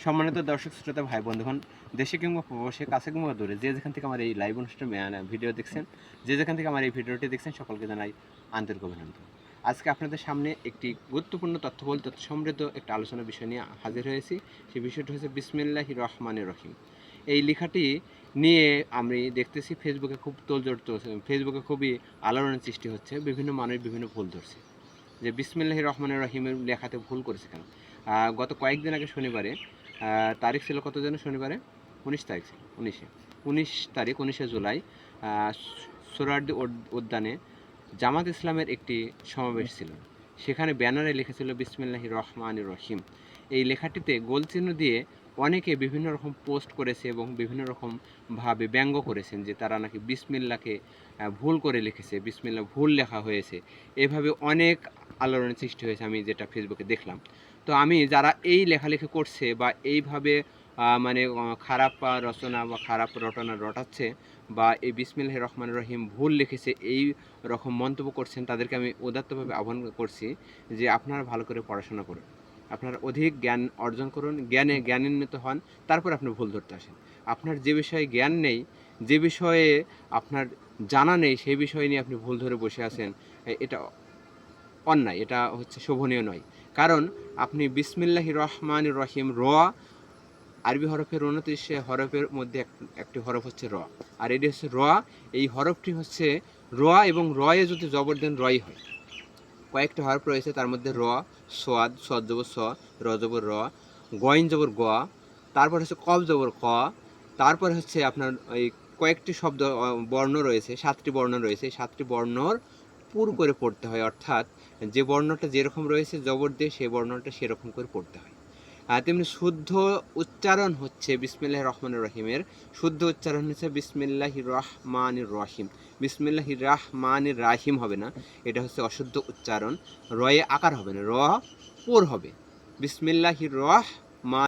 সম্মানিত দর্শক শ্রোতা ভাই বন্ধুগণ, দেশে কিংবা প্রবাসে, কাছে কিংবা দূরে, যে যেখান থেকে আমার এই লাইভ অনুষ্ঠান ভিডিও দেখছেন, যে যেখান থেকে আমার এই ভিডিওটি দেখছেন, সকলকে জানাই আন্তরিক অভিনন্দন। আজকে আপনাদের সামনে একটি গুরুত্বপূর্ণ তথ্যবহুল তথ্য সমৃদ্ধ একটা আলোচনা বিষয় নিয়ে হাজির হয়েছি। সেই বিষয়টি হচ্ছে বিসমিল্লাহির রহমানির রহিম। এই লেখাটি নিয়ে আমি দেখতেছি ফেসবুকে খুব তোলজোড় চলছে, ফেসবুকে খুবই আলোড়নের সৃষ্টি হচ্ছে। বিভিন্ন মানুষ বিভিন্ন ভুল ধরছে যে বিসমিল্লাহির রহমানির রহিমের লেখাতে ভুল করেছে কেন। গত কয়েকদিন আগে শনিবারে তারিখ ছিল কত যেন, শনিবারে 19 তারিখ ছিল, 19 তারিখ 19শে জুলাই সোহরাওয়ার্দী উদ্যানে জামাত ইসলামের একটি সমাবেশ ছিল। সেখানে ব্যানারে লিখেছিল বিসমিল্লাহির রহমানির রহিম। এই লেখাটিতে গোলচিহ্ন দিয়ে অনেকে বিভিন্ন রকম পোস্ট করেছে এবং বিভিন্ন রকমভাবে ব্যঙ্গ করেছেন যে তারা নাকি বিসমিল্লাকে ভুল করে লিখেছে, বিসমিল্লা ভুল লেখা হয়েছে। এভাবে অনেক আলোড়নের সৃষ্টি হয়েছে, আমি যেটা ফেসবুকে দেখলাম। তো আমি যারা এই লেখালেখি করছে বা এইভাবে মানে খারাপ রচনা বা খারাপ রটনা রটাচ্ছে বা এই বিসমিল্লাহির রহমানির রহিম ভুল লিখেছে, এই রকম মন্তব্য করছেন, তাদেরকে আমি উদাত্তভাবে আহ্বান করছি যে আপনারা ভালো করে পড়াশোনা করুন, আপনারা অধিক জ্ঞান অর্জন করুন, জ্ঞানান্বিত হন, তারপর আপনি ভুল ধরতে আসেন। আপনার যে বিষয়ে জ্ঞান নেই, যে বিষয়ে আপনার জানা নেই, সেই বিষয় নিয়ে আপনি ভুল ধরে বসে আছেন, এটা অন্যায়, এটা হচ্ছে শোভনীয় নয়। কারণ আপনি বিসমিল্লাহির রহমানির রহিম, আরবি হরফের 29 হরফের মধ্যে একটি হরফ হচ্ছে র, আর এটি হচ্ছে র। এই হরফটি হচ্ছে র, এবং রয়ে যদি জবর দেন রই হয়। কয়েকটা হরফ রয়েছে, তার মধ্যে র, সোয়াদ, সোয়াদ জবর স, র জবর র, গইন জবর গ, তারপর হচ্ছে কফ জবর ক, তারপর হচ্ছে আপনার এই কয়েকটি শব্দ বর্ণ রয়েছে, 7টি বর্ণ রয়েছে। 7টি বর্ণর পুর করে পড়তে হয়, অর্থাৎ যে বর্ণটা যেরকম রয়েছে জবর দিয়ে সেই বর্ণটা সেরকম করে পড়তে হয়। তেমনি শুদ্ধ উচ্চারণ হচ্ছে বিসমিল্লাহির রহমানির রহিমের শুদ্ধ উচ্চারণ হচ্ছে বিসমিল্লাহির রহমানির রহিম। বিসমিল্লাহির রহমানির রাহিম হবে না, এটা হচ্ছে অশুদ্ধ উচ্চারণ। রয়ে আকার হবে না, র পোর হবে। বিসমিল্লাহির রহমান